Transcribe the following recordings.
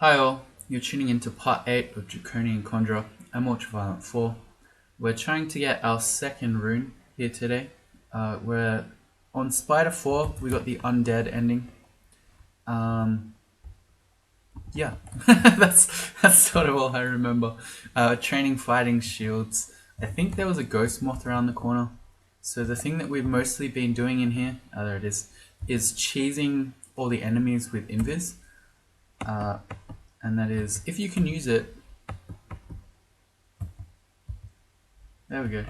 Hi all, you're tuning into part 8 of Draconian Conjurer. I'm Ultraviolent 4. We're trying to get our second rune here today. We're on Spider 4, we got the undead ending. Yeah, that's sort of all I remember. Training fighting shields. I think there was a ghost moth around the corner. So the thing that we've mostly been doing in here, there it is cheesing all the enemies with invis. And that is, if you can use it, there we go.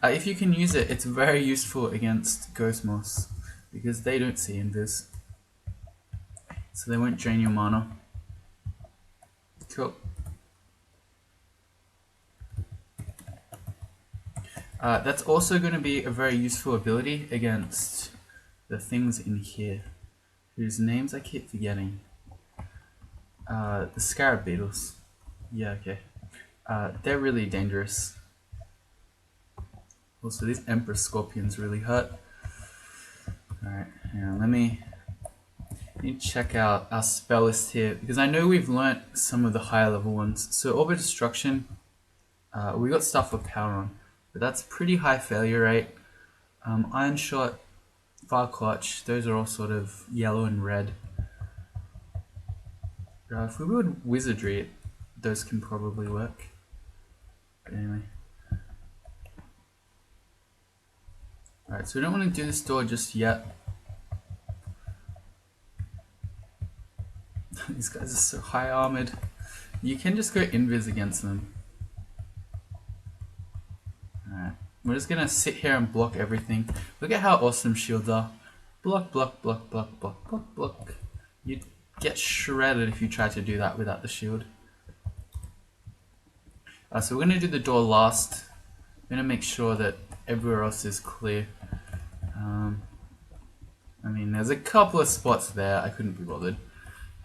If you can use it, it's very useful against ghost moths because they don't see invis, so they won't drain your mana. Cool. That's also going to be a very useful ability against the things in here, whose names I keep forgetting. The scarab beetles. Yeah, okay. They're really dangerous. Also, these empress scorpions really hurt. Alright, hang on, let me check out our spell list here, because I know we've learnt some of the higher level ones. So Orb of Destruction, we got stuff for power on, but that's pretty high failure rate. Iron Shot, Fire Clutch, those are all sort of yellow and red. If we would Wizardry it, those can probably work. But anyway. Alright, so we don't want to do this door just yet. These guys are so high armored. You can just go invis against them. Alright, we're just gonna sit here and block everything. Look at how awesome shields are. Block, block, block, block, block, block, block. You'd get shredded if you tried to do that without the shield. So we're gonna do the door last. I'm gonna make sure that everywhere else is clear. I mean, there's a couple of spots there I couldn't be bothered.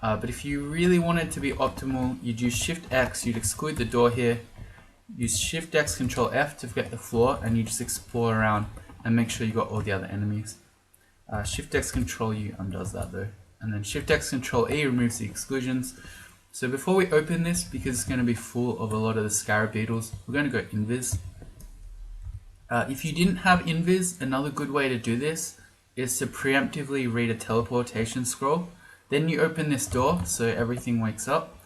But if you really wanted to be optimal, you'd use Shift X, you'd exclude the door here, use Shift X, Control F to get the floor, and you just explore around and make sure you got all the other enemies. Shift X, Control U undoes that though. And then Shift X, Control E removes the exclusions. So before we open this, because it's going to be full of a lot of the scarab beetles, we're going to go invis. If you didn't have invis, another good way to do this is to preemptively read a teleportation scroll. Then you open this door so everything wakes up,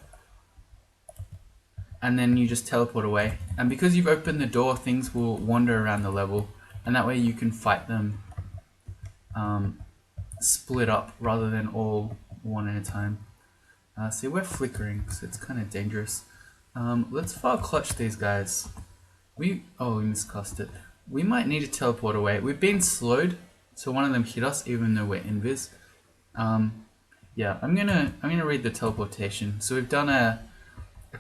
and then you just teleport away. And because you've opened the door, things will wander around the level, and that way you can fight them split up rather than all one at a time. See, we're flickering, so it's kind of dangerous. Let's fire clutch these guys. We miscast it. We might need to teleport away. We've been slowed, so one of them hit us even though we're invis. Yeah, I'm gonna read the teleportation. So we've done a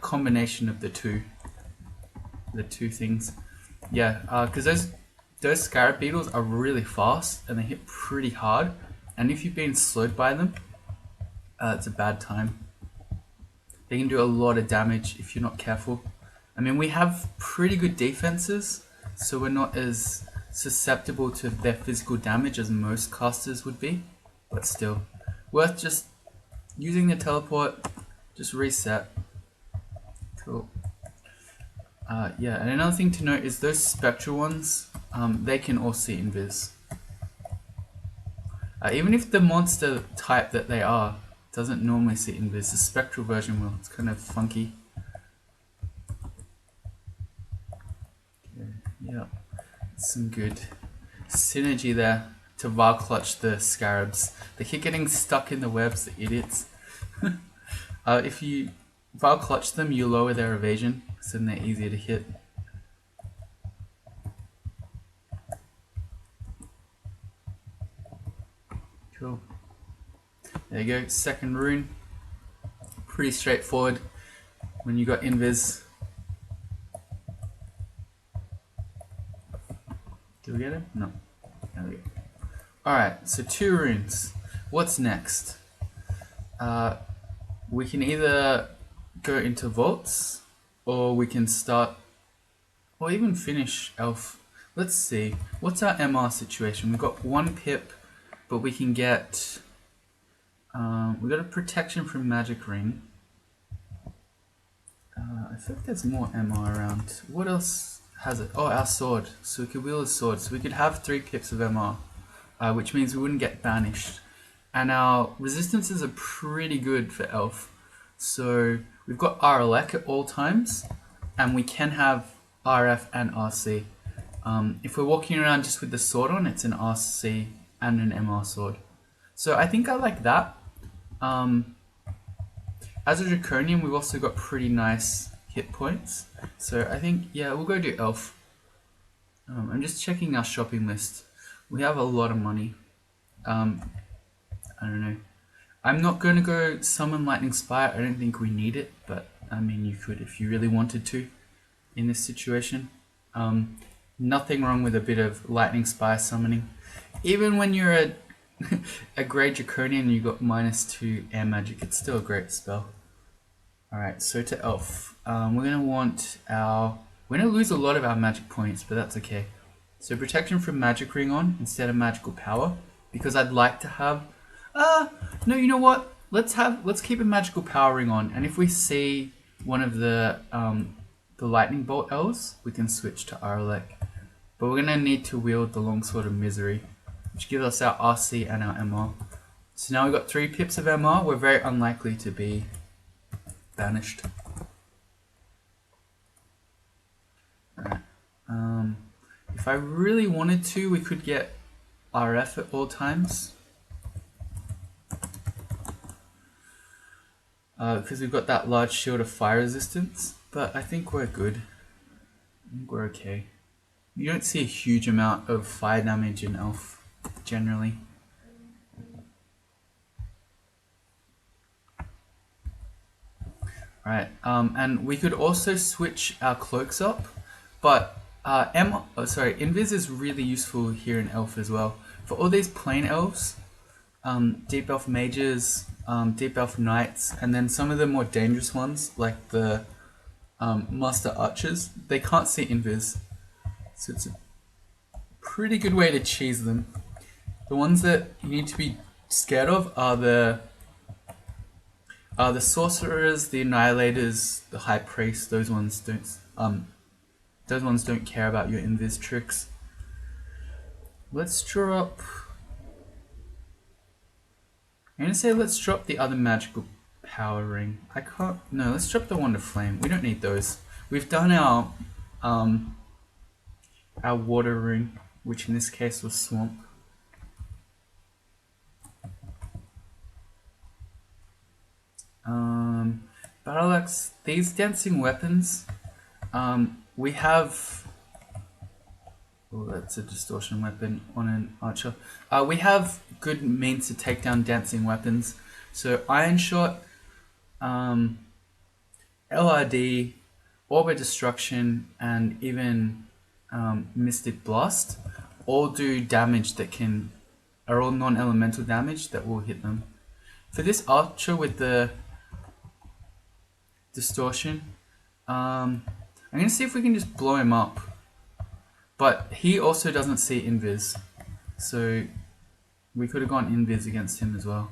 combination of the two things. Yeah, because those scarab beetles are really fast and they hit pretty hard. And if you've been slowed by them, it's a bad time. They can do a lot of damage if you're not careful. I mean, we have pretty good defenses, so we're not as susceptible to their physical damage as most casters would be, but still worth just using the teleport. Just reset. Cool. Yeah, and another thing to note is those spectral ones, they can all see invis. Even if the monster type that they are doesn't normally see invis, the spectral version will. It's kind of funky. Okay, yeah, some good synergy there to VAR clutch the scarabs. They keep getting stuck in the webs, the idiots. If you VAR clutch them, you lower their evasion, so then they're easier to hit. Cool. There you go, second rune. Pretty straightforward when you got invis. Did we get him? No. There we go. Alright, so 2 runes. What's next? We can either go into vaults, or we can start, or even finish elf. Let's see, what's our MR situation? We've got 1 pip, but we can get, we got a protection from magic ring. I think there's more MR around. What else has it? Oh, our sword. So we could wield a sword. So we could have 3 pips of MR, which means we wouldn't get banished. And our resistances are pretty good for elf. So we've got RLEC at all times, and we can have RF and RC. If we're walking around just with the sword on, it's an RC and an MR sword. So I think I like that. As a Draconian, we've also got pretty nice hit points. So I think, yeah, we'll go do elf. I'm just checking our shopping list. We have a lot of money. I don't know. I'm not going to go summon Lightning Spire. I don't think we need it, but I mean, you could if you really wanted to in this situation. Nothing wrong with a bit of Lightning Spire summoning. Even when you're a Grey Draconian and you got -2 air magic, it's still a great spell. Alright, so to elf. We're going to want our... We're going to lose a lot of our magic points, but that's okay. So protection from magic ring on instead of magical power, because I'd like to have... no, you know what? Let's keep a magical power ring on, and if we see one of the lightning bolt elves, we can switch to Aralek. But we're going to need to wield the longsword of misery, which gives us our RC and our MR. So now we've got 3 pips of MR. We're very unlikely to be banished. Alright. If I really wanted to, we could get RF at all times. Because we've got that large shield of fire resistance. But I think we're good. I think we're okay. You don't see a huge amount of fire damage in elf, generally. Right, and we could also switch our cloaks up, but Invis is really useful here in elf as well. For all these plain elves, deep elf mages, deep elf knights, and then some of the more dangerous ones like the master archers, they can't see Invis. So it's a pretty good way to cheese them. The ones that you need to be scared of are the sorcerers, the annihilators, the high priest. Those ones don't care about your invis tricks. Let's draw up. I'm gonna say let's drop the other magical power ring. I can't. No, let's drop the wand of flame. We don't need those. We've done our water ring, which in this case was swamp. Battle axe. These dancing weapons. We have. Oh, that's a distortion weapon on an archer. We have good means to take down dancing weapons. So Iron Shot, LRD, Orb of Destruction, and even Mystic Blast all do damage that are all non-elemental damage that will hit them. For this archer with the distortion, I'm gonna see if we can just blow him up. But he also doesn't see invis, so we could have gone invis against him as well.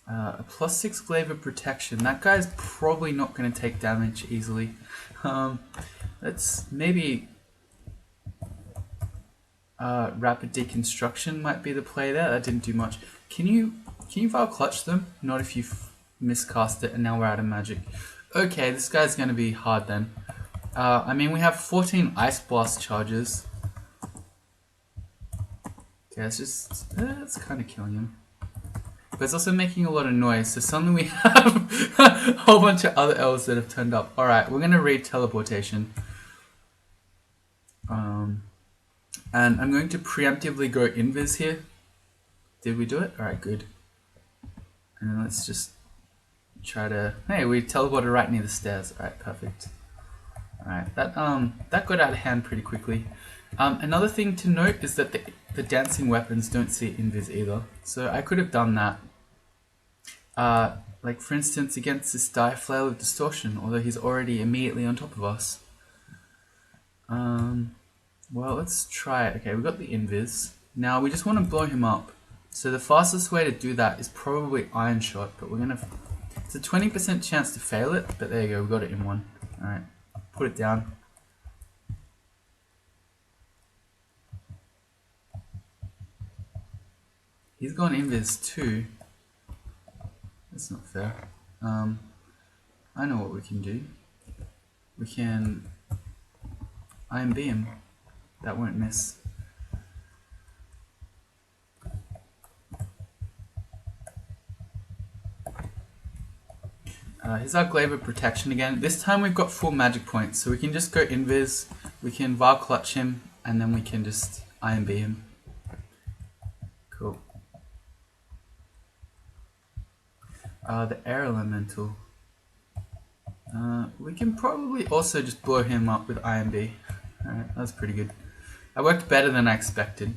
A +6 glaive of protection. That guy's probably not going to take damage easily. Let's maybe rapid deconstruction might be the play there. That didn't do much. Can you Vile Clutch them? Not if you miscast it and now we're out of magic. Okay, this guy's going to be hard then. I mean, we have 14 Ice Blast charges. Okay, that's kind of killing him. But it's also making a lot of noise, so suddenly we have a whole bunch of other elves that have turned up. Alright, we're going to read teleportation. And I'm going to preemptively go invis here. Did we do it? Alright, good. And then let's just try to... Hey, we teleported right near the stairs. Alright, perfect. Alright, that got out of hand pretty quickly. Another thing to note is that the dancing weapons don't see invis either. So I could have done that. Like for instance against this Die Flail of Distortion, although he's already immediately on top of us. Well, let's try it. Okay, we got the invis. Now we just want to blow him up. So the fastest way to do that is probably Iron Shot, but we're gonna It's a 20% chance to fail it, but there you go, we got it in one. Alright, put it down. He's gone invis too. That's not fair. I know what we can do. We can IMB him. That won't miss. Here's our Glaive of Protection again. This time we've got full magic points, so we can just go invis, we can Var Clutch him, and then we can just IMB him. Cool. The Air Elemental. We can probably also just blow him up with IMB. Alright, that's pretty good. That worked better than I expected.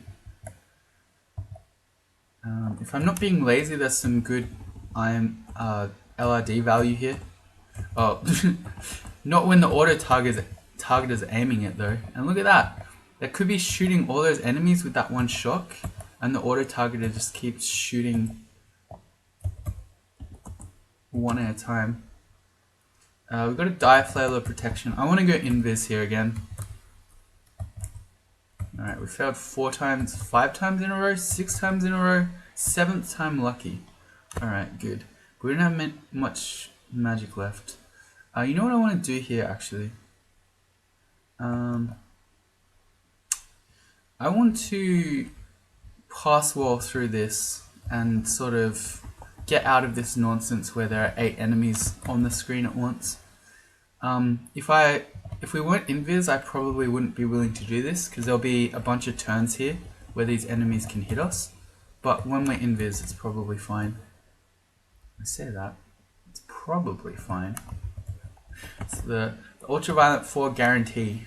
If I'm not being lazy, there's some good LRD value here. Oh, not when the auto target is aiming it though. And look at that. That could be shooting all those enemies with that one shock, and the auto targeter just keeps shooting one at a time. We've got a Dire Flail of Protection. I want to go invis here again. Alright, we failed 4 times, 5 times in a row, 6 times in a row, 7th time lucky. Alright, good. We don't have much magic left. You know what I want to do here actually? I want to pass wall through this and sort of get out of this nonsense where there are 8 enemies on the screen at once. If we weren't invis, I probably wouldn't be willing to do this because there'll be a bunch of turns here where these enemies can hit us. But when we're invis, it's probably fine. I say that, it's probably fine. It's the Ultraviolet 4 guarantee.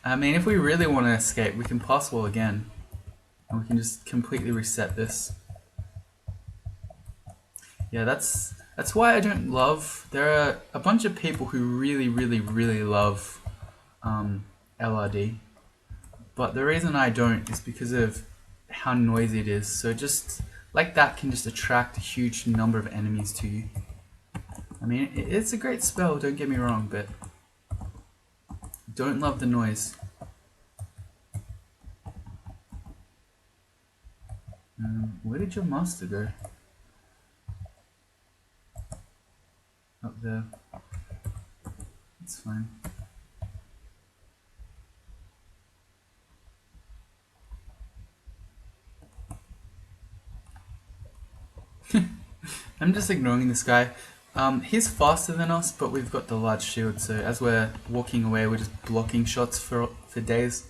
I mean, if we really want to escape, we can pass wall again. And we can just completely reset this. Yeah, that's why I don't love... There are a bunch of people who really love LRD. But the reason I don't is because of how noisy it is. So just... like that can just attract a huge number of enemies to you. I mean, it's a great spell, don't get me wrong, but don't love the noise. Where did your master go? Up there. It's fine. I'm just ignoring this guy. He's faster than us, but we've got the large shield, so as we're walking away, we're just blocking shots for days.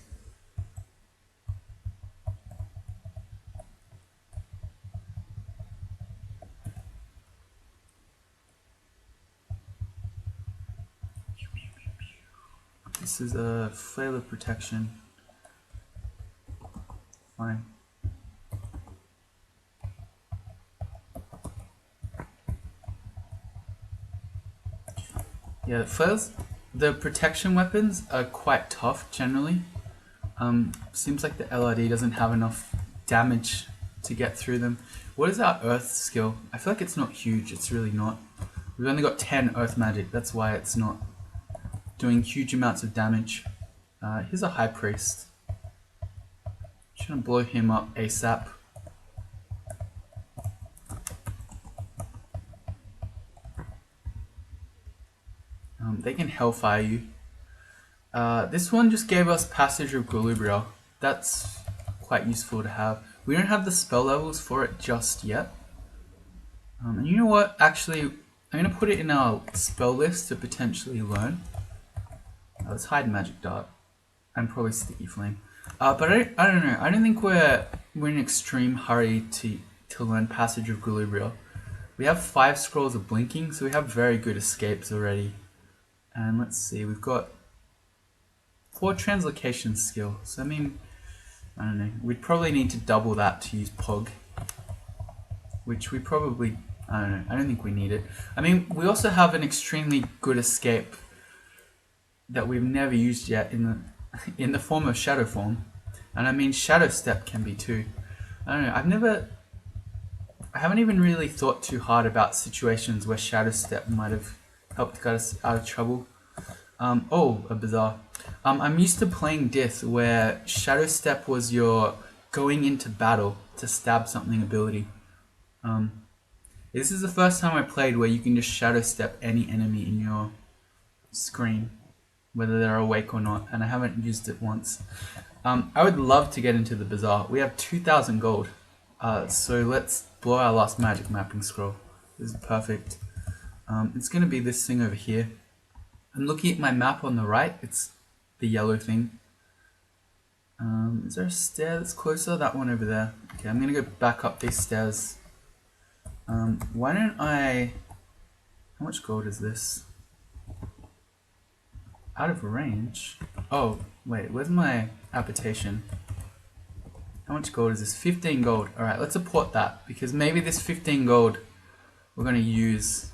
This is a Flail of Protection. Fine. Yeah, flails, the protection weapons are quite tough generally. Seems like the LRD doesn't have enough damage to get through them. What is our earth skill? I feel like it's not huge, it's really not. We've only got 10 earth magic, that's why it's not doing huge amounts of damage. Here's a high priest. Trying to blow him up ASAP. They can hellfire you. This one just gave us Passage of Galubria. That's quite useful to have. We don't have the spell levels for it just yet. And you know what? Actually, I'm going to put it in our spell list to potentially learn. Let's hide Magic Dart. And probably Sticky Flame. But I don't know. I don't think we're in an extreme hurry to learn Passage of Galubria. We have 5 scrolls of blinking, so we have very good escapes already. And let's see, we've got 4 translocation skill. So I mean, I don't know, we'd probably need to double that to use Pog. Which we probably, I don't know, I don't think we need it. I mean, we also have an extremely good escape that we've never used yet in the form of Shadow Form. And I mean, Shadow Step can be too. I don't know, I I haven't even really thought too hard about situations where Shadow Step might have helped get us out of trouble. Oh, a bazaar. I'm used to playing Dith where Shadow Step was your going into battle to stab something ability. This is the first time I played where you can just Shadow Step any enemy in your screen, whether they're awake or not, and I haven't used it once. I would love to get into the bazaar. We have 2,000 gold, so let's blow our last magic mapping scroll. This is perfect. It's going to be this thing over here. I'm looking at my map on the right. It's the yellow thing. Is there a stair that's closer? That one over there. Okay, I'm going to go back up these stairs. Why don't I... How much gold is this? Out of range? Oh, wait, where's my application? How much gold is this? 15 gold. Alright, let's import that, because maybe this 15 gold we're going to use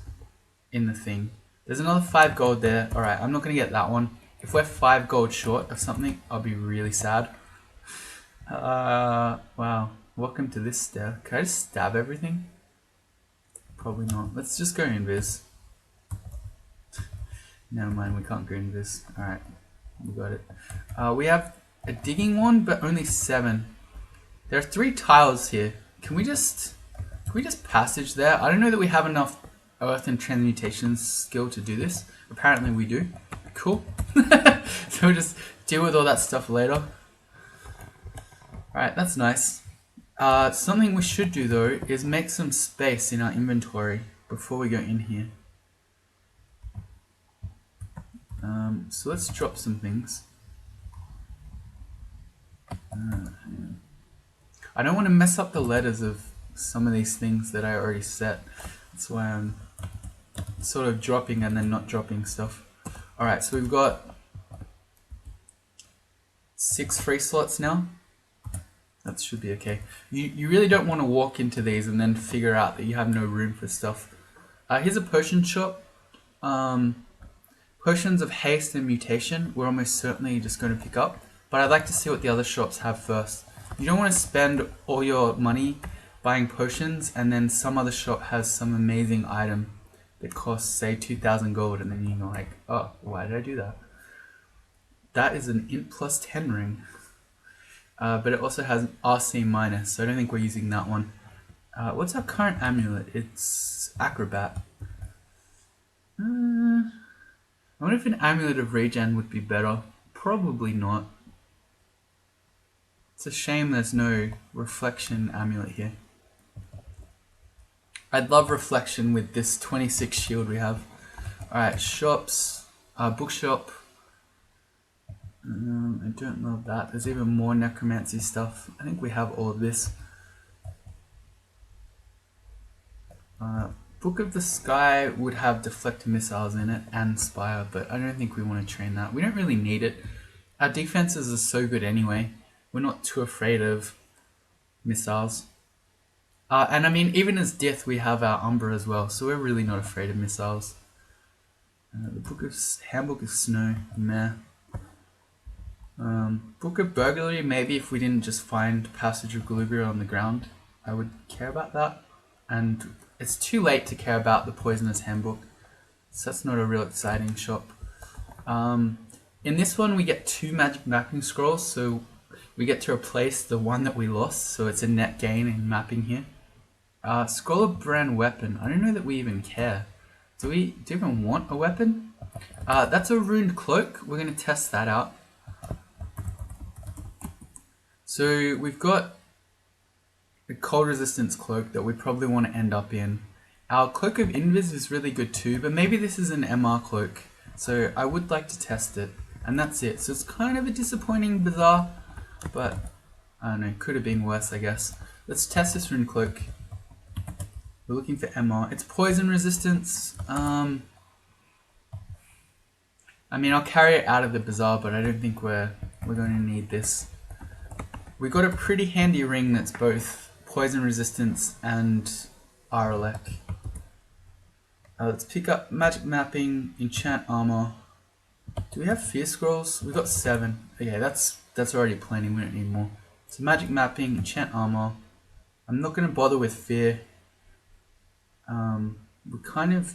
in the thing. There's another 5 gold there. Alright, I'm not going to get that one. If we're 5 gold short of something, I'll be really sad. Wow. Welcome to this stair. Can I just stab everything? Probably not. Let's just go invis. Never mind, we can't go invis. Alright, we got it. We have a digging one, but only 7. There are 3 tiles here. Can we just passage there? I don't know that we have enough earth and transmutation skill to do this. Apparently we do. Cool. So we'll just deal with all that stuff later. Alright, that's nice. Something we should do though is make some space in our inventory before we go in here. So let's drop some things. I don't want to mess up the letters of some of these things that I already set. That's why I'm sort of dropping and then not dropping stuff. Alright, so we've got 6 free slots now. That should be okay. You really don't want to walk into these and then figure out that you have no room for stuff. Here's a potion shop. Potions of haste and mutation we're almost certainly just going to pick up. But I'd like to see what the other shops have first. You don't want to spend all your money buying potions and then some other shop has some amazing item that costs say 2,000 gold and then you're like, oh, why did I do that? That is an int plus 10 ring. But it also has an RC minus, so I don't think we're using that one. What's our current amulet? It's Acrobat. I wonder if an amulet of regen would be better. Probably not. It's a shame there's no reflection amulet here. I'd love reflection with this 26 shield we have. Alright, shops. Bookshop. I don't love that. There's even more necromancy stuff. I think we have all of this. Book of the Sky would have deflect missiles in it and spire, but I don't think we want to train that. We don't really need it. Our defenses are so good anyway. We're not too afraid of missiles. And I mean, even as Death, we have our Umbra as well, so we're really not afraid of missiles. The Handbook of Snow, meh. Book of Burglary, maybe if we didn't just find Passage of Galubria on the ground, I would care about that. And it's too late to care about the Poisoner's Handbook, so that's not a real exciting shop. In this one we get 2 magic mapping scrolls, so we get to replace the one that we lost, so it's a net gain in mapping here. Scroll of Brand Weapon, I don't know that we even care. Do we even want a weapon? That's a runed cloak, we're going to test that out. So we've got a cold resistance cloak that we probably want to end up in. Our cloak of invis is really good too, but maybe this is an MR cloak, so I would like to test it, and that's it. So it's kind of a disappointing bazaar, but I don't know, could have been worse I guess. Let's test this rune cloak. We're looking for MR. It's poison resistance. I mean, I'll carry it out of the bazaar, but I don't think we're going to need this. We got a pretty handy ring that's both poison resistance and Aralek. Let's pick up magic mapping, enchant armor. Do we have fear scrolls? We got 7. Okay, that's already plenty. We don't need more. So magic mapping, enchant armor. I'm not going to bother with fear. We kind of,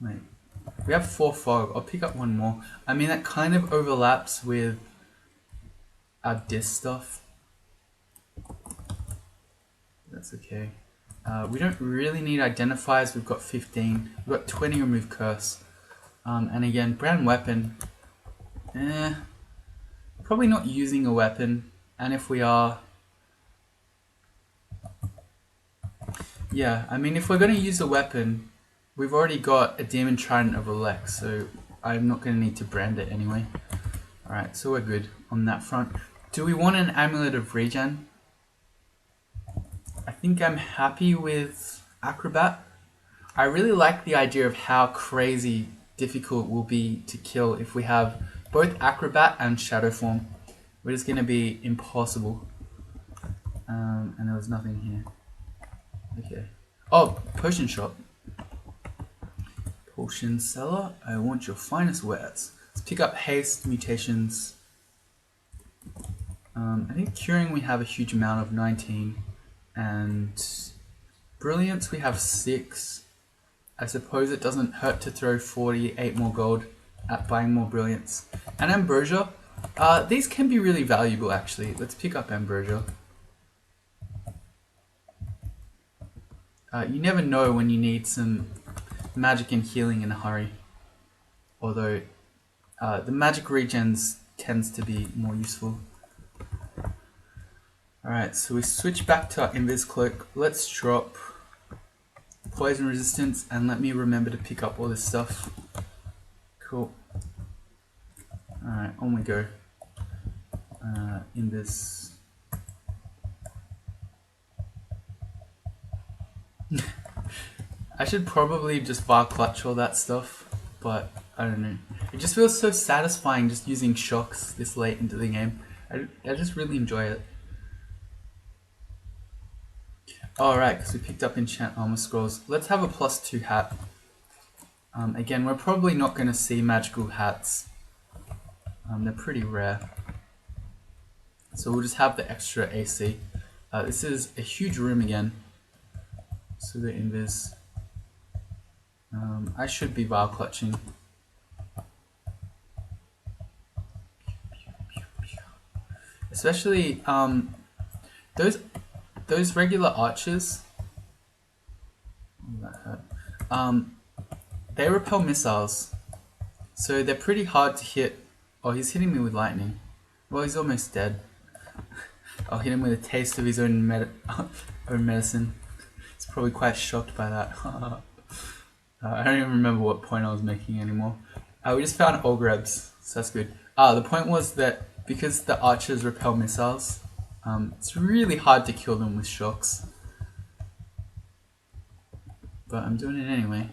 wait, we have 4 fog. I'll pick up one more. I mean, that kind of overlaps with our disc stuff. That's okay. We don't really need identifiers. We've got 15. We've got 20 remove curse. And again, brand weapon. Probably not using a weapon. And if we are, yeah, I mean, if we're going to use a weapon, we've already got a Demon Trident of Elect, so I'm not going to need to brand it anyway. Alright, so we're good on that front. Do we want an Amulet of Regen? I think I'm happy with Acrobat. I really like the idea of how crazy difficult it will be to kill if we have both Acrobat and Shadow Form. We're just going to be impossible. And there was nothing here. Okay. Oh, potion shop. Potion seller, I want your finest wares. Let's pick up haste, mutations. I think curing we have a huge amount of 19. And brilliance we have 6. I suppose it doesn't hurt to throw 48 more gold at buying more brilliance. And ambrosia, these can be really valuable actually. Let's pick up ambrosia. You never know when you need some magic and healing in a hurry. Although the magic regens tends to be more useful. Alright, so we switch back to our Invis Cloak. Let's drop poison resistance and let me remember to pick up all this stuff. Cool. Alright, on we go. Invis. I should probably just VAR clutch all that stuff, but I don't know. It just feels so satisfying just using shocks this late into the game. I just really enjoy it. Alright, because we picked up enchant armor scrolls. Let's have a +2 hat. Again, we're probably not going to see magical hats. They're pretty rare. So we'll just have the extra AC. This is a huge room again. So the invis. I should be VAR clutching. Especially those regular archers. That hurt. They repel missiles, so they're pretty hard to hit. Oh, he's hitting me with lightning. Well, he's almost dead. I'll hit him with a taste of his own medicine. He's probably quite shocked by that. I don't even remember what point I was making anymore. We just found Ogrebs, so that's good. The point was that because the archers repel missiles, it's really hard to kill them with shocks. But I'm doing it anyway.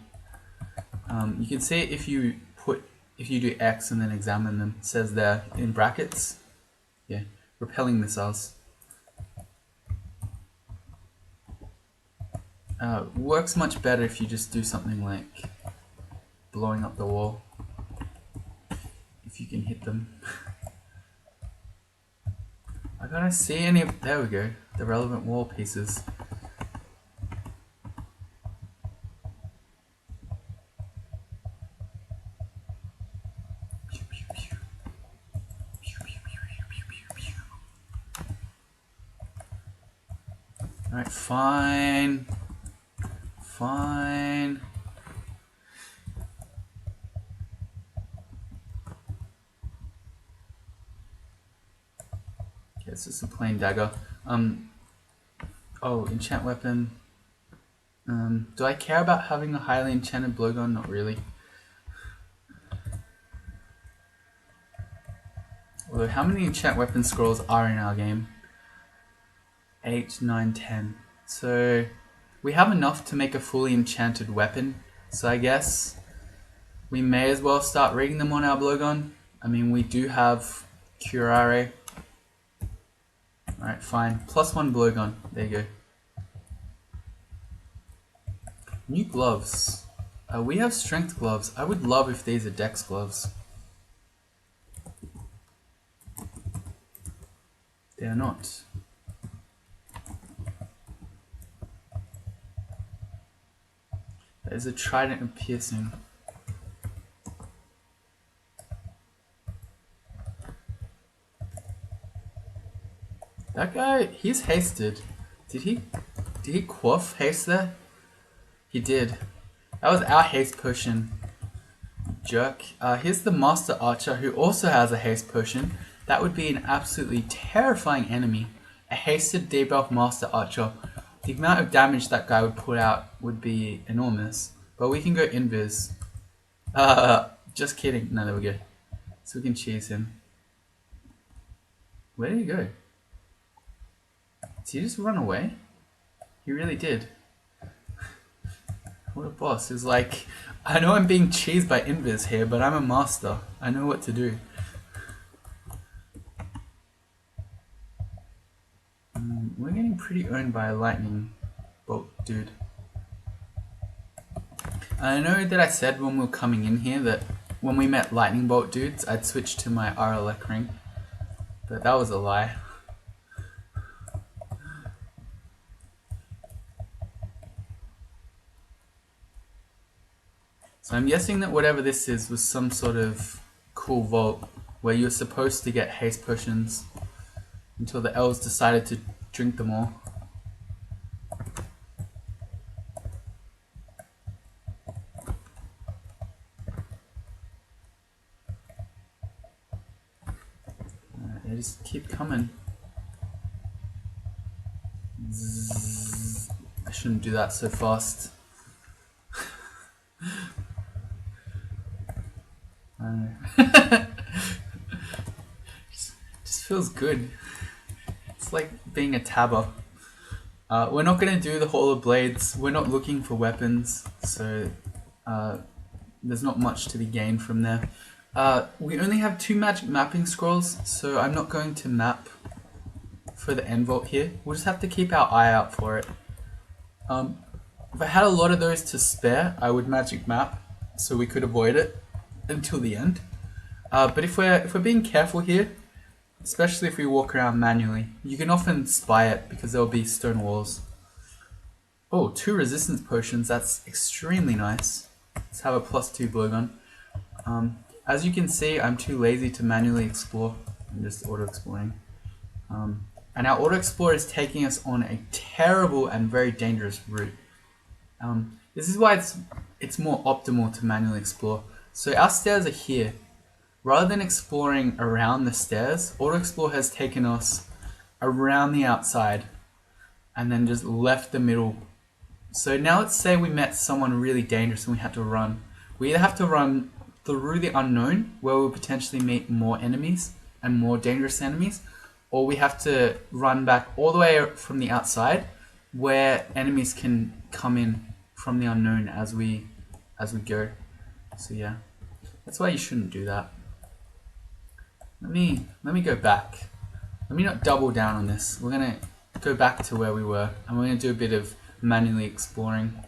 You can see if you do X and then examine them, it says there in brackets, yeah, repelling missiles. Works much better if you just do something like blowing up the wall, if you can hit them. I gotta see any of, there we go, the relevant wall pieces. Alright, fine. Fine. Okay, it's just a plain dagger. Oh, enchant weapon. Do I care about having a highly enchanted blowgun? Not really. Although, how many enchant weapon scrolls are in our game? 8, 9, 10. So we have enough to make a fully enchanted weapon. So I guess we may as well start rigging them on our blowgun. I mean, we do have curare. Alright, fine. +1 blowgun. There you go. New gloves. We have strength gloves. I would love if these are dex gloves. They are not. There's a trident of piercing. That guy, he's hasted. Did he quaff haste there? He did. That was our haste potion. Jerk. Here's the Master Archer who also has a haste potion. That would be an absolutely terrifying enemy. A hasted debuff Master Archer. The amount of damage that guy would put out would be enormous. But we can go invis. Just kidding. No, there we go. So we can cheese him. Where did he go? Did he just run away? He really did. What a boss. He's like, I know I'm being cheesed by invis here, but I'm a master. I know what to do. We're getting pretty owned by a lightning bolt dude. I know that I said when we were coming in here that when we met lightning bolt dudes, I'd switch to my RLX ring. But that was a lie. So I'm guessing that whatever this is was some sort of cool vault where you're supposed to get haste potions until the elves decided to drink them all. They just keep coming. Zzz. I shouldn't do that so fast. just feels good. It's like being a tabber. We're not going to do the Hall of Blades. We're not looking for weapons, so there's not much to be gained from there. We only have 2 magic mapping scrolls, so I'm not going to map for the end vault here. We'll just have to keep our eye out for it. If I had a lot of those to spare, I would magic map so we could avoid it until the end. But if we're being careful here, especially if we walk around manually, you can often spy it because there'll be stone walls. Oh, 2 resistance potions, that's extremely nice. Let's have a +2 blowgun. As you can see, I'm too lazy to manually explore. I'm just auto-exploring. And our auto-explorer is taking us on a terrible and very dangerous route. This is why it's more optimal to manually explore. So our stairs are here. Rather than exploring around the stairs, auto-explore has taken us around the outside and then just left the middle. So now let's say we met someone really dangerous and we had to run. We either have to run through the unknown, where we'll potentially meet more enemies and more dangerous enemies, or we have to run back all the way from the outside, where enemies can come in from the unknown as we go. So yeah, that's why you shouldn't do that. Let me go back. Let me not double down on this. We're gonna go back to where we were, and we're gonna do a bit of manually exploring,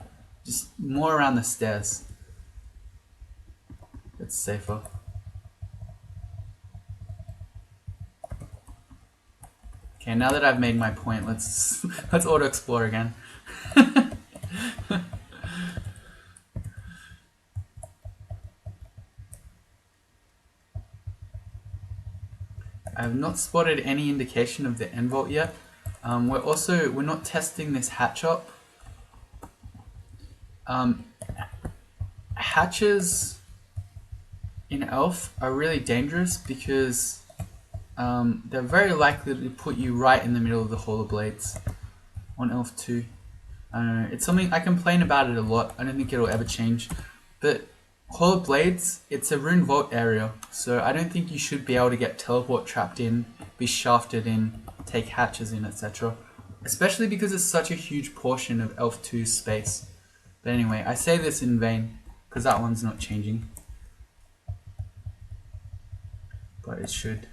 just more around the stairs. It's safer. Okay, now that I've made my point, let's auto explore again. I have not spotted any indication of the end vault yet. We're not testing this hatch up. Hatches in Elf are really dangerous because they're very likely to put you right in the middle of the Hall of Blades on Elf 2. It's something I complain about it a lot. I don't think it'll ever change. But Hall of Blades, it's a rune vault area, so I don't think you should be able to get teleport trapped in, be shafted in, take hatches in, etc. Especially because it's such a huge portion of Elf 2's space. But anyway, I say this in vain, because that one's not changing. But it should.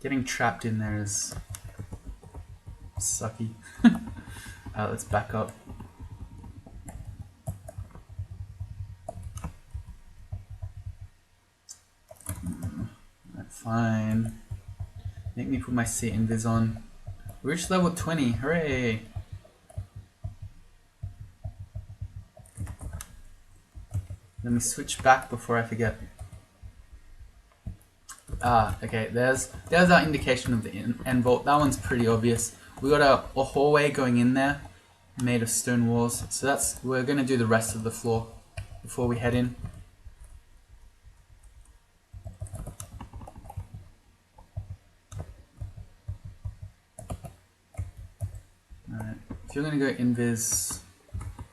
Getting trapped in there is sucky. Let's back up. Fine. Make me put my seat invis on. We reached level 20. Hooray! Let me switch back before I forget. Okay, there's our indication of the end vault. That one's pretty obvious. We got a hallway going in there, made of stone walls. So we're gonna do the rest of the floor before we head in. Alright, if you're gonna go invis,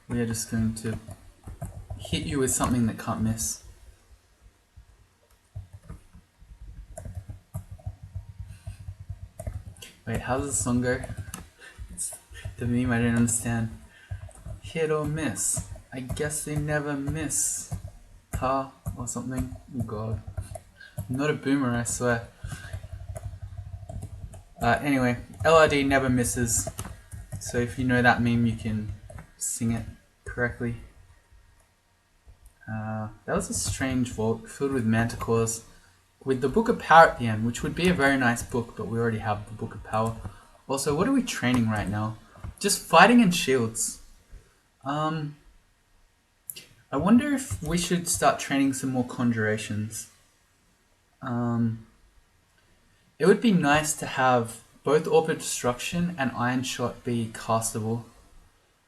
we are just going to hit you with something that can't miss. Wait, how does the song go? It's the meme I didn't understand. Hit or miss. I guess they never miss. Huh? Or something. Oh god. I'm not a boomer, I swear. Anyway, LRD never misses. So if you know that meme, you can sing it correctly. That was a strange vault filled with manticores, with the Book of Power at the end, which would be a very nice book, but we already have the Book of Power. Also, what are we training right now? Just fighting and shields. I wonder if we should start training some more conjurations. It would be nice to have both Orb of Destruction and Iron Shot be castable.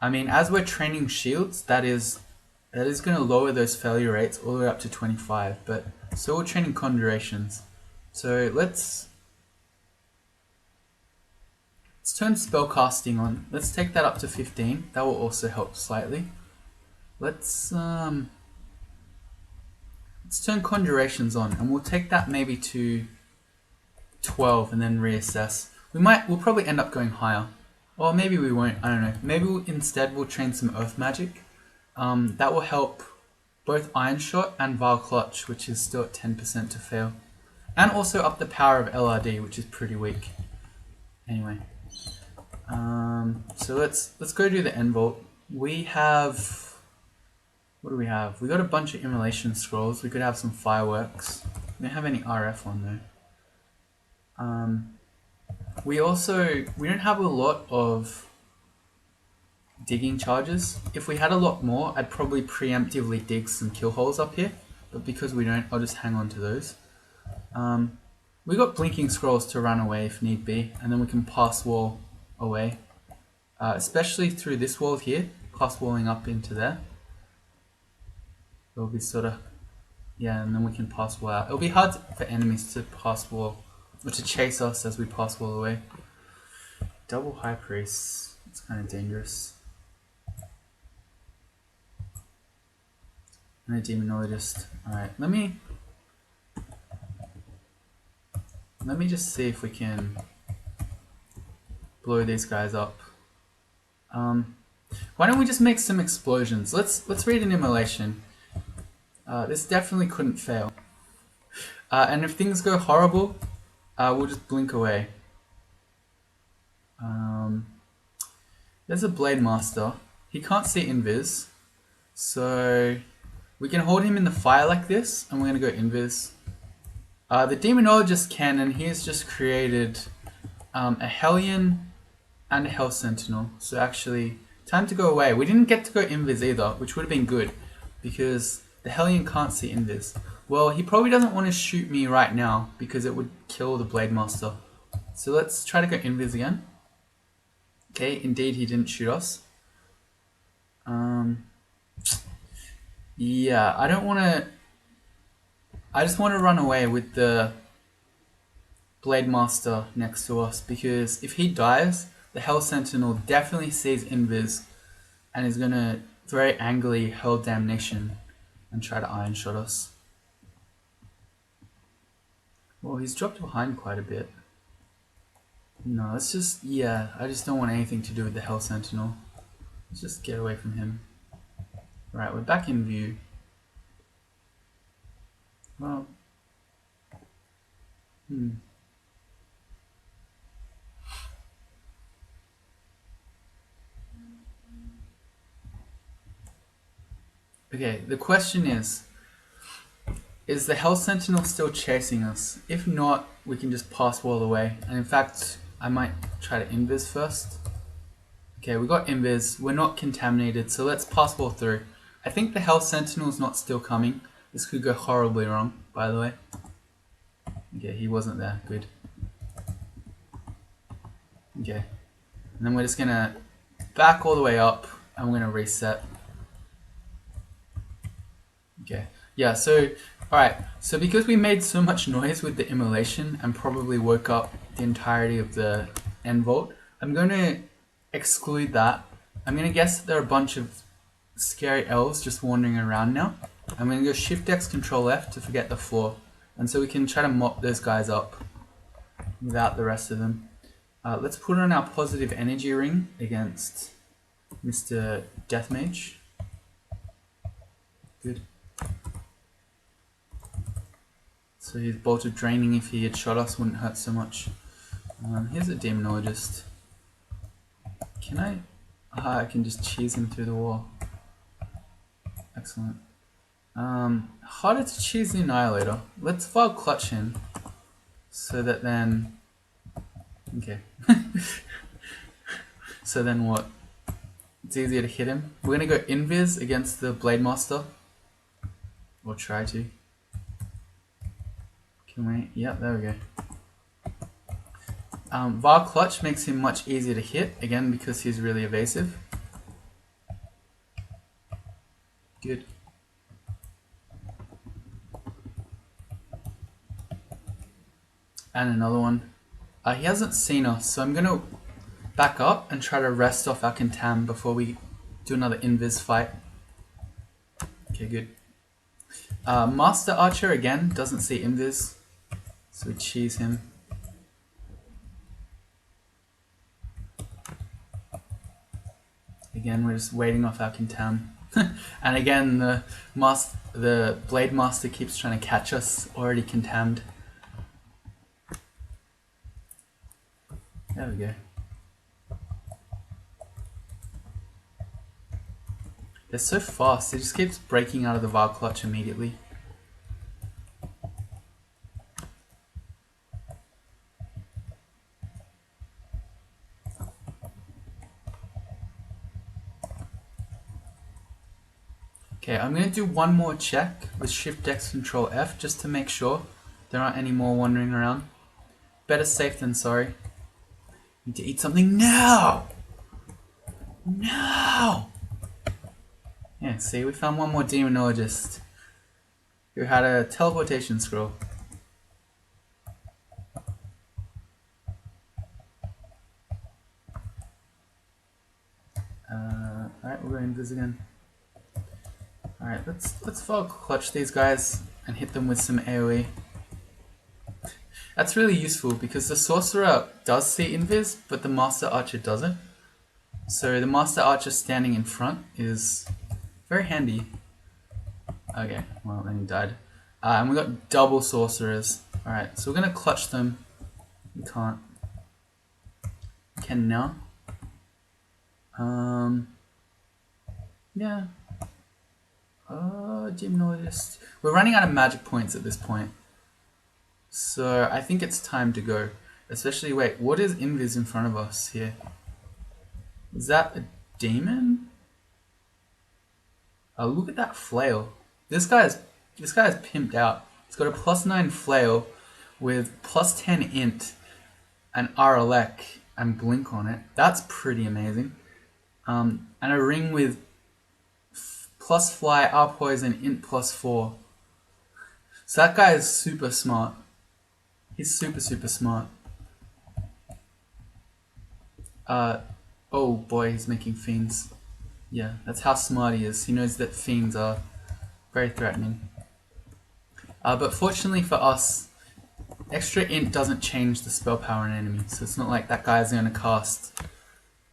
I mean, as we're training shields, that is going to lower those failure rates all the way up to 25, but so we're training conjurations. So let's turn spellcasting on. Let's take that up to 15. That will also help slightly. Let's turn conjurations on, and we'll take that maybe to 12 and then reassess. We'll probably end up going higher. Or maybe we won't, I don't know. Maybe instead we'll train some earth magic. That will help both Iron Shot and Vile Clutch, which is still at 10% to fail. And also up the power of LRD, which is pretty weak. Anyway. So let's go do the end vault. We have... What do we have? We got a bunch of immolation scrolls. We could have some fireworks. We don't have any RF on though. We don't have a lot of digging charges. If we had a lot more, I'd probably preemptively dig some kill holes up here, but because we don't, I'll just hang on to those. We got blinking scrolls to run away if need be, and then we can pass wall away, especially through this wall here, pass walling up into there. It'll be sort of, yeah, and then we can pass wall out. It'll be hard for enemies to pass wall, or to chase us as we pass wall away. Double High Priest, it's kind of dangerous. And a Demonologist. Alright, let me just see if we can blow these guys up. Why don't we just make some explosions? Let's read an immolation. This definitely couldn't fail. And if things go horrible, we'll just blink away. There's a Blade Master. He can't see invis, so we can hold him in the fire like this, and we're gonna go invis. The Demonologist can, and he's just created a Hellion and a Hell Sentinel. So actually, time to go away. We didn't get to go invis either, which would have been good, because the Hellion can't see invis. Well, he probably doesn't want to shoot me right now, because it would kill the Blade Master. So let's try to go invis again. Okay, indeed he didn't shoot us. Yeah, I don't want to... I just want to run away with the Blade Master next to us, because if he dies, the Hell Sentinel definitely sees invis and is going to very angrily hurl damnation and try to Iron Shot us. Well, he's dropped behind quite a bit. No, let's just, yeah, I just don't want anything to do with the Hell Sentinel. Let's just get away from him. Right, we're back in view. Well, Okay, the question is the Hell Sentinel still chasing us? If not, we can just pass wall away. And in fact, I might try to invis first. Okay, we got invis. We're not contaminated, so let's pass wall through. I think the Health Sentinel's not still coming. This could go horribly wrong, by the way. Okay, he wasn't there. Good. Okay. And then we're just gonna back all the way up and we're gonna reset. Okay. Yeah, so alright, so because we made so much noise with the immolation and probably woke up the entirety of the end vault, I'm gonna exclude that. I'm gonna guess that there are a bunch of scary elves just wandering around now. I'm gonna go Shift X Control F to forget the floor. And so we can try to mop those guys up without the rest of them. Let's put on our positive energy ring against Mr. Deathmage. Good. So his bolt of draining, if he had shot us, wouldn't hurt so much. Here's a demonologist. Can I? I can just cheese him through the wall. Excellent. Harder to cheese the Annihilator. Let's file clutch him. So that then... Okay. So then what? It's easier to hit him. We're gonna go Invis against the Blade Master. Or try to. Can we? Yep, there we go. VAR Clutch makes him much easier to hit, again because he's really evasive. Good. And another one. He hasn't seen us, so I'm going to back up and try to rest off our Contam before we do another Invis fight. Okay, good. Master Archer, again, doesn't see Invis, so we cheese him. Again, we're just waiting off our Contam. And again, the Blade Master keeps trying to catch us, already Contammed. There we go. They're so fast, it just keeps breaking out of the VAR Clutch immediately. Okay, I'm going to do one more check with Shift X Control F just to make sure there aren't any more wandering around. Better safe than sorry. Need to eat something now! No! Yeah, see, we found one more demonologist who had a teleportation scroll. Alright, we're going this again. Alright, let's file clutch these guys and hit them with some AoE. That's really useful because the Sorcerer does see Invis, but the Master Archer doesn't. So the Master Archer standing in front is very handy. Okay, well then he died. And we got double Sorcerers. Alright, so we're going to clutch them. We can't. We can now. Yeah. Gymnologist. We're running out of magic points at this point. So I think it's time to go. Especially, wait, what is Invis in front of us here? Is that a demon? Oh, look at that flail. This guy's pimped out. He's got a +9 flail with +10 int and RLEC and blink on it. That's pretty amazing. And a ring with plus fly, R poison, int +4. So that guy is super smart. He's super smart. Oh boy, he's making fiends. Yeah, that's how smart he is. He knows that fiends are very threatening. But fortunately for us, extra int doesn't change the spell power on enemy, so it's not like that guy's going to cast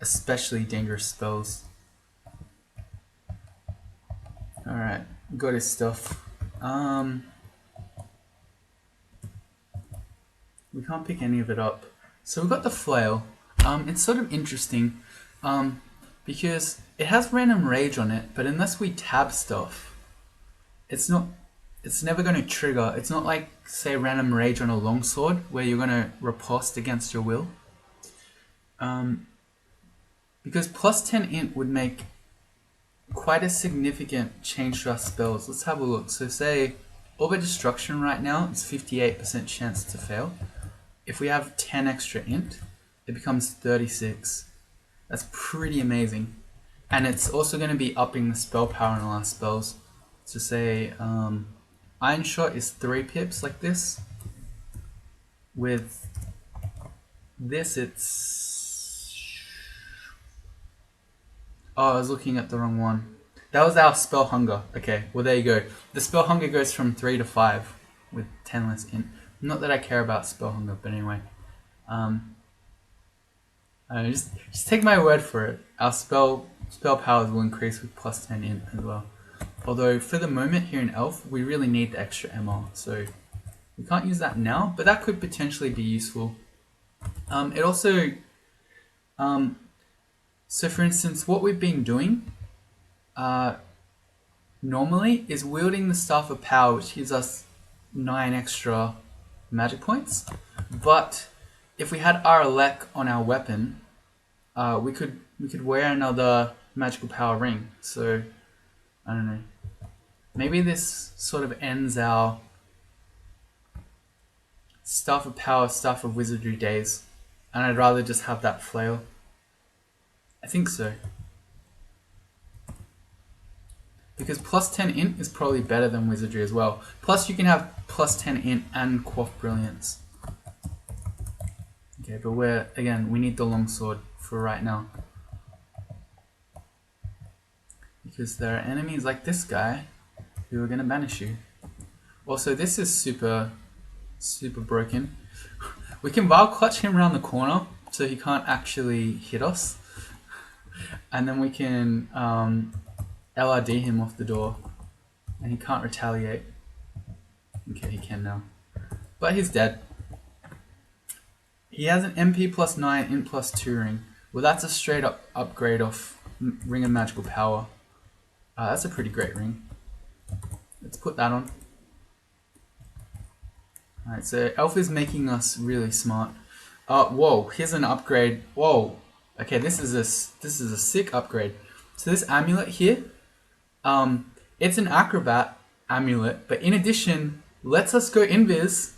especially dangerous spells. Alright, got his stuff. We can't pick any of it up. So we've got the flail. It's sort of interesting because it has random rage on it, but unless we tab stuff, it's never going to trigger. It's not like, say, random rage on a longsword where you're going to riposte against your will. Because +10 int would make quite a significant change to our spells. Let's have a look. So say Orbit Destruction right now is 58% chance to fail. If we have 10 extra int, it becomes 36. That's pretty amazing. And it's also going to be upping the spell power on our spells. So say Iron Shot is 3 pips like this. With this it's... Oh, I was looking at the wrong one. That was our Spell Hunger. Okay, well there you go. The Spell Hunger goes from 3 to 5 with 10 less int. Not that I care about Spell Hunger, but anyway. Just take my word for it. Our spell powers will increase with plus 10 int as well. Although for the moment here in Elf, we really need the extra MR, so we can't use that now, but that could potentially be useful. It also, so for instance, what we've been doing normally is wielding the Staff of Power, which gives us 9 extra magic points. But if we had our Elec on our weapon, we could wear another magical power ring. So I don't know. Maybe this sort of ends our Staff of Power, Staff of Wizardry days, and I'd rather just have that flail. I think so. Because plus 10 int is probably better than Wizardry as well. Plus you can have plus 10 int and Quaff Brilliance. Okay, but we need the longsword for right now. Because there are enemies like this guy who are going to banish you. Also, this is super broken. We can Vile Clutch him around the corner so he can't actually hit us. And then we can LRD him off the door. And he can't retaliate. Okay, he can now. But he's dead. He has an MP plus 9, Int plus 2 ring. Well, that's a straight up upgrade off Ring of Magical Power. That's a pretty great ring. Let's put that on. Alright, so Elf is making us really smart. Whoa, here's an upgrade. Whoa. Okay, this is a sick upgrade. So this amulet here, it's an acrobat amulet, but in addition, lets us go invis,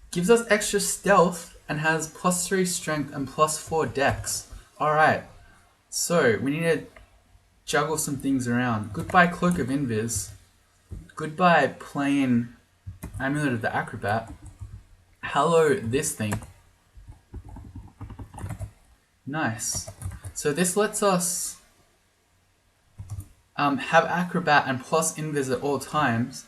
gives us extra stealth, and has plus 3 strength and plus 4 dex. Alright, so we need to juggle some things around. Goodbye Cloak of Invis. Goodbye plain Amulet of the Acrobat. Hello this thing. Nice. So this lets us have Acrobat and plus Invis at all times,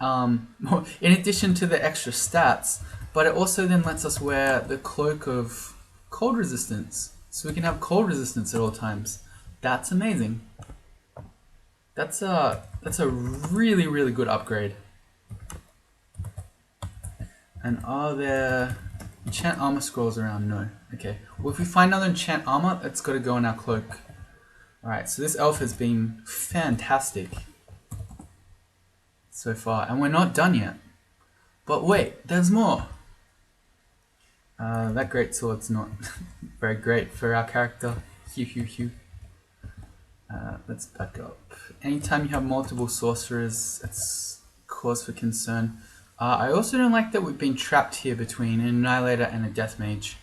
in addition to the extra stats, but it also then lets us wear the Cloak of Cold Resistance, so we can have cold resistance at all times. That's amazing. That's a really good upgrade. And are there enchant armor scrolls around? No. Okay. Well, if we find another enchant armor, it's got to go in our cloak. Alright, so this elf has been fantastic so far, and we're not done yet. But wait, there's more. That great sword's not very great for our character. Hew. Let's back up. Anytime you have multiple sorcerers, it's cause for concern. I also don't like that we've been trapped here between an Annihilator and a Death Mage.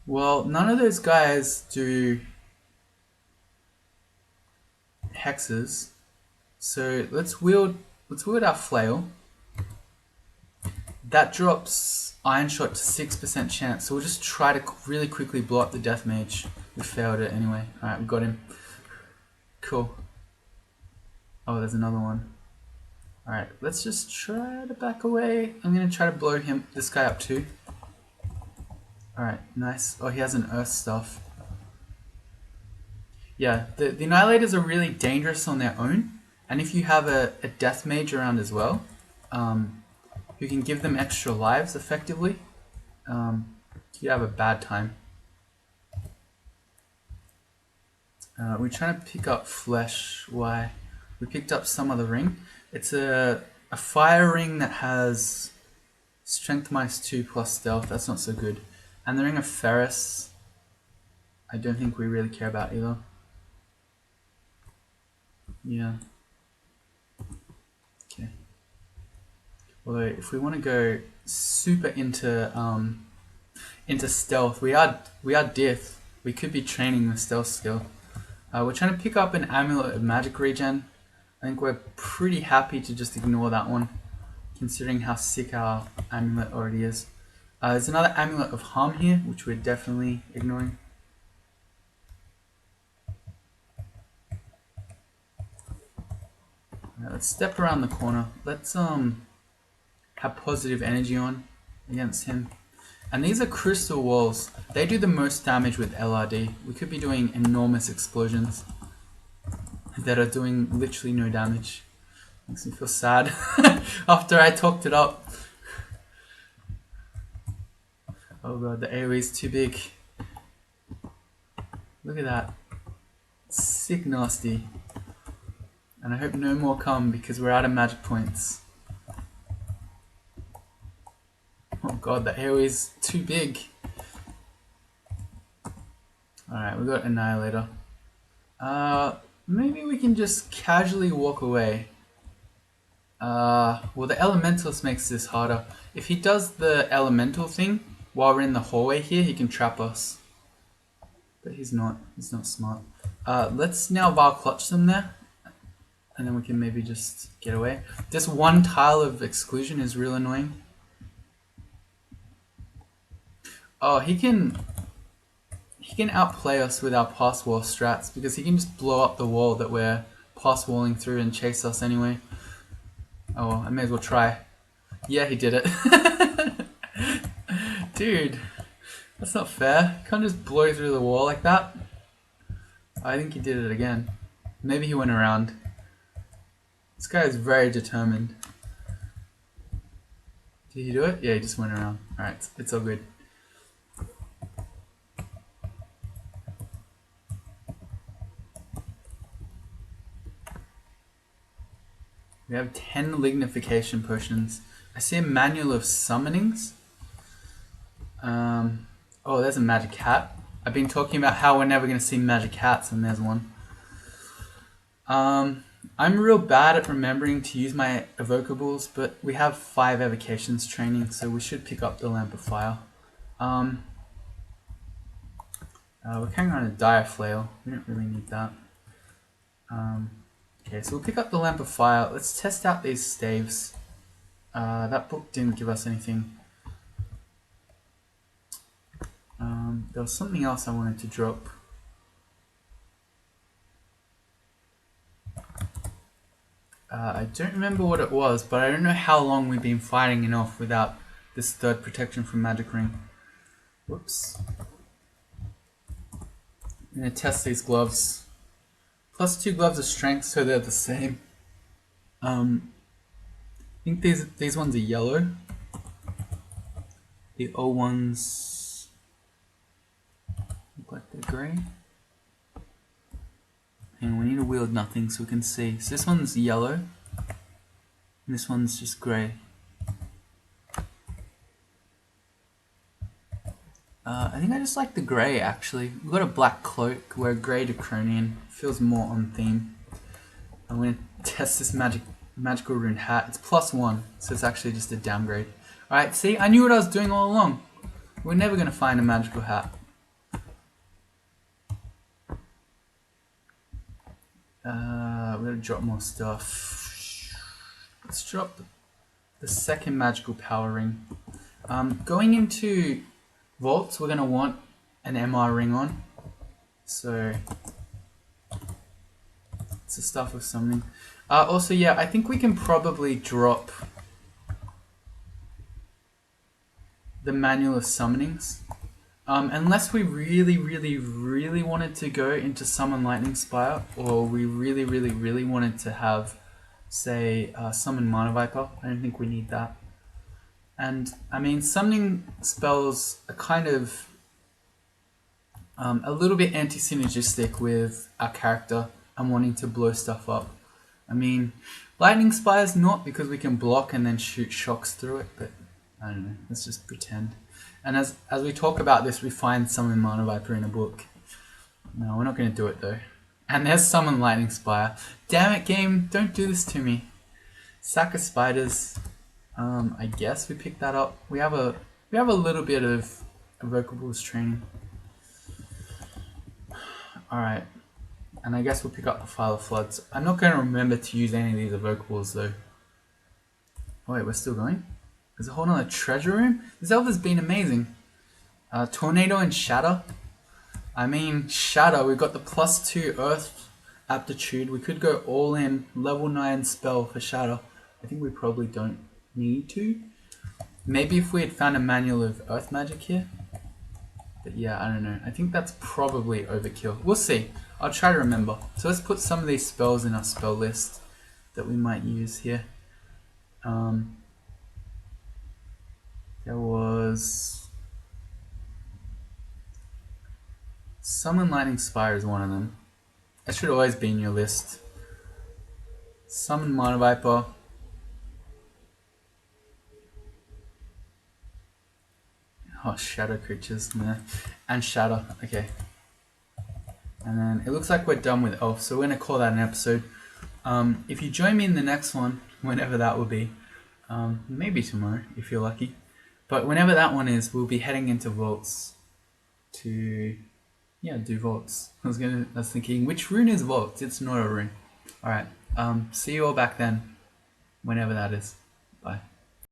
Well, none of those guys do hexes, so let's wield our flail. That drops Iron Shot to 6% chance, so we'll just try to really quickly blow up the Death Mage. We failed it anyway. Alright, we got him. Cool. Oh, there's another one. Alright, let's just try to back away. I'm gonna try to blow this guy up too. Alright, nice. Oh, he has an Earth Stuff. Yeah, the Annihilators are really dangerous on their own, and if you have a Death Mage around as well, who can give them extra lives effectively, you have a bad time. We're trying to pick up flesh. Why? We picked up some other ring. It's a fire ring that has strength -2 plus stealth. That's not so good. And the ring of Ferris. I don't think we really care about either. Yeah. Okay. Although if we want to go super into stealth, we are Dith. We could be training the stealth skill. We're trying to pick up an amulet of magic regen. I think we're pretty happy to just ignore that one, considering how sick our amulet already is. There's another amulet of harm here, which we're definitely ignoring. Right, let's step around the corner. Let's have positive energy on against him. And these are crystal walls. They do the most damage with LRD. We could be doing enormous explosions that are doing literally no damage. Makes me feel sad after I talked it up. Oh god, the AoE is too big. Look at that. Sick nasty. And I hope no more come because we're out of magic points. Oh god, the AoE is too big. Alright, we got Annihilator. Maybe we can just casually walk away. Well, the Elementalist makes this harder. If he does the Elemental thing while we're in the hallway here, he can trap us. But he's not smart. Let's now Val Clutch them there. And then we can maybe just get away. This one tile of exclusion is real annoying. Oh, he can outplay us with our pass wall strats because he can just blow up the wall that we're pass walling through and chase us anyway. Oh well, I may as well try. Yeah, he did it. Dude, that's not fair. You can't just blow through the wall like that. I think he did it again. Maybe he went around. This guy is very determined. Did he do it? Yeah, he just went around. Alright, it's all good. We have 10 lignification potions. I see a manual of summonings. Oh, there's a magic hat. I've been talking about how we're never going to see magic hats, and there's one. I'm real bad at remembering to use my evocables, but we have 5 evocations training, so we should pick up the Lamp of Fire. We're carrying on a Dire Flail. We don't really need that. Okay, so we'll pick up the Lamp of Fire. Let's test out these staves. That book didn't give us anything. There was something else I wanted to drop. I don't remember what it was, but I don't know how long we've been fighting it off without this third protection from Magic Ring. Whoops. I'm going to test these gloves. Plus 2 gloves of strength, so they're the same. I think these ones are yellow. The old ones look like they're grey. And we need to wield nothing so we can see. So this one's yellow, and this one's just grey. I think I just like the grey actually. We've got a black cloak, we're grey Draconian. Feels more on theme. I'm going to test this magical rune hat. It's +1, so it's actually just a downgrade. Alright, see, I knew what I was doing all along. We're never going to find a magical hat. We're going to drop more stuff. Let's drop the second magical power ring. Going into vaults, we're going to want an MR ring on. So it's the stuff of summoning. Also, yeah, I think we can probably drop the manual of summonings. Unless we really wanted to go into Summon Lightning Spire, or we really wanted to have, say, Summon Mana Viper. I don't think we need that. And, I mean, summoning spells are kind of a little bit anti-synergistic with our character and wanting to blow stuff up. I mean, Lightning Spire's not, because we can block and then shoot shocks through it, but I don't know, let's just pretend. And as we talk about this, we find Summon Mana Viper in a book. No, we're not going to do it though. And there's Summon Lightning Spire. Damn it, game, don't do this to me. Sack of Spiders. I guess we picked that up. We have a little bit of Evocables training. Alright. And I guess we'll pick up the File of Floods. I'm not going to remember to use any of these Evocables though. Oh wait, we're still going? There's a whole nother treasure room? Zelda's been amazing. Tornado and Shatter. I mean, Shatter, we've got the +2 Earth aptitude. We could go all in level 9 spell for Shatter. I think we probably don't need to. Maybe if we had found a manual of Earth magic here. But yeah, I don't know. I think that's probably overkill. We'll see. I'll try to remember. So let's put some of these spells in our spell list that we might use here. There was... Summon Lightning Spire is one of them. That should always be in your list. Summon Mana Viper. Oh, Shadow Creatures, nah. And Shatter, okay. And then it looks like we're done with Elf, so we're going to call that an episode. If you join me in the next one, whenever that will be, maybe tomorrow if you're lucky, but whenever that one is, we'll be heading into vaults to, yeah, do vaults. I was thinking, which rune is vault? It's not a rune. Alright, see you all back then, whenever that is.